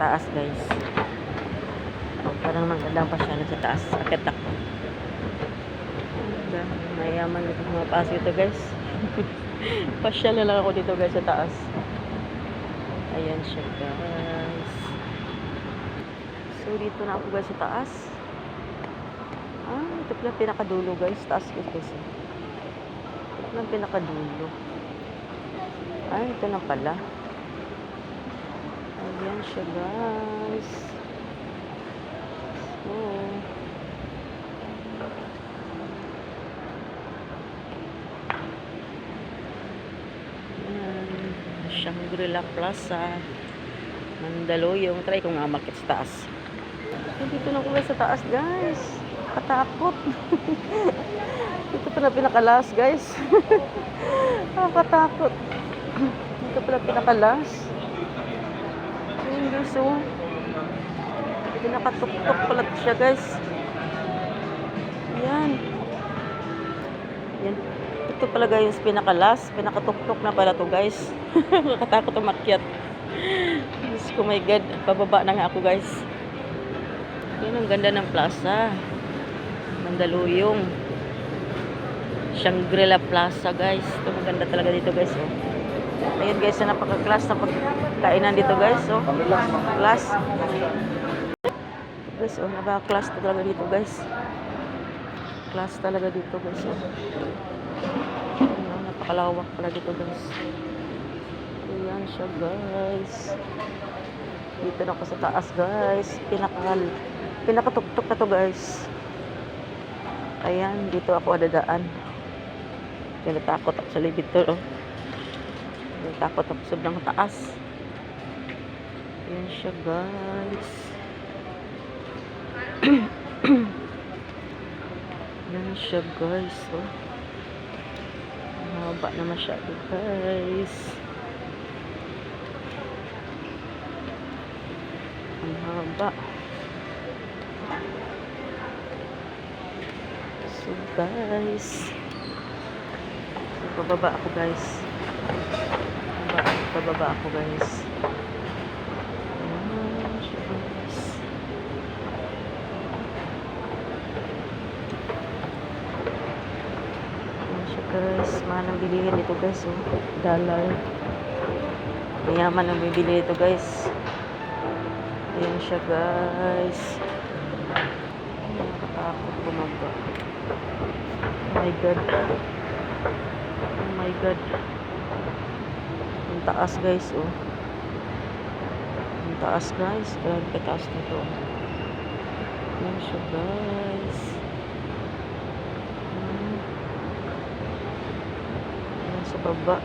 taas guys. Parang magandang pasyalan sa taas. Akit ako. Mayaman ito mga paso ito guys. Pasyal na lang ako dito guys sa taas. Ayan siya guys. So dito na ako guys sa taas. Ito pala pinakadulo guys. Taas guys guys. Ito pala pinakadulo. Ito na pala. Ayan siya guys. So Shangri-La Plaza Mandaluyong. Try ko nga market sa taas. Dito na ko sa taas guys. Katakot. Dito pala pinakalas guys. Katakot. Dito pala pinakalas. Ayun guys oh. Pinakatuktok pala siya guys. Yan. Yan. Ito pala guys, pinakalas. Pinakatuktok na pala to guys. Makatakot umakyat. Diyos ko my God. Pababa na nga ako guys. Yan ang ganda ng plaza. Mandaluyong. Shangri-La Plaza guys. Ito maganda talaga dito guys. Oh. Ayun guys, napaka-class na pagkainan dito guys. Oh. Class. Guys, oh, napaka-class talaga dito guys. Class talaga dito guys. Oh. Napakalawak pala dito guys. Ayan siya guys. Dito na ako sa taas guys. Pinakatuktok na to guys. Ayan, dito ako dadaan. Natakot ako sa libid to. Oh. Natakot ako sa sobrang taas. Ayan siya guys. Ayan siya guys. Oh. Mahaba na masyado guys. Ang haba. So guys, bababa ako guys. Bababa ako guys. Ayan siya guys. Ayan siya guys. Mahal ang bilihin dito guys. Oh. Dollar. Mayaman ang bibili dito guys. Ayan siya guys. Nakatakot bumaba. Oh my God. Oh my God. Ang taas guys. Oh. Ang taas guys. Grabe kataas na ito. Ayan siya guys. Ayan sa baba.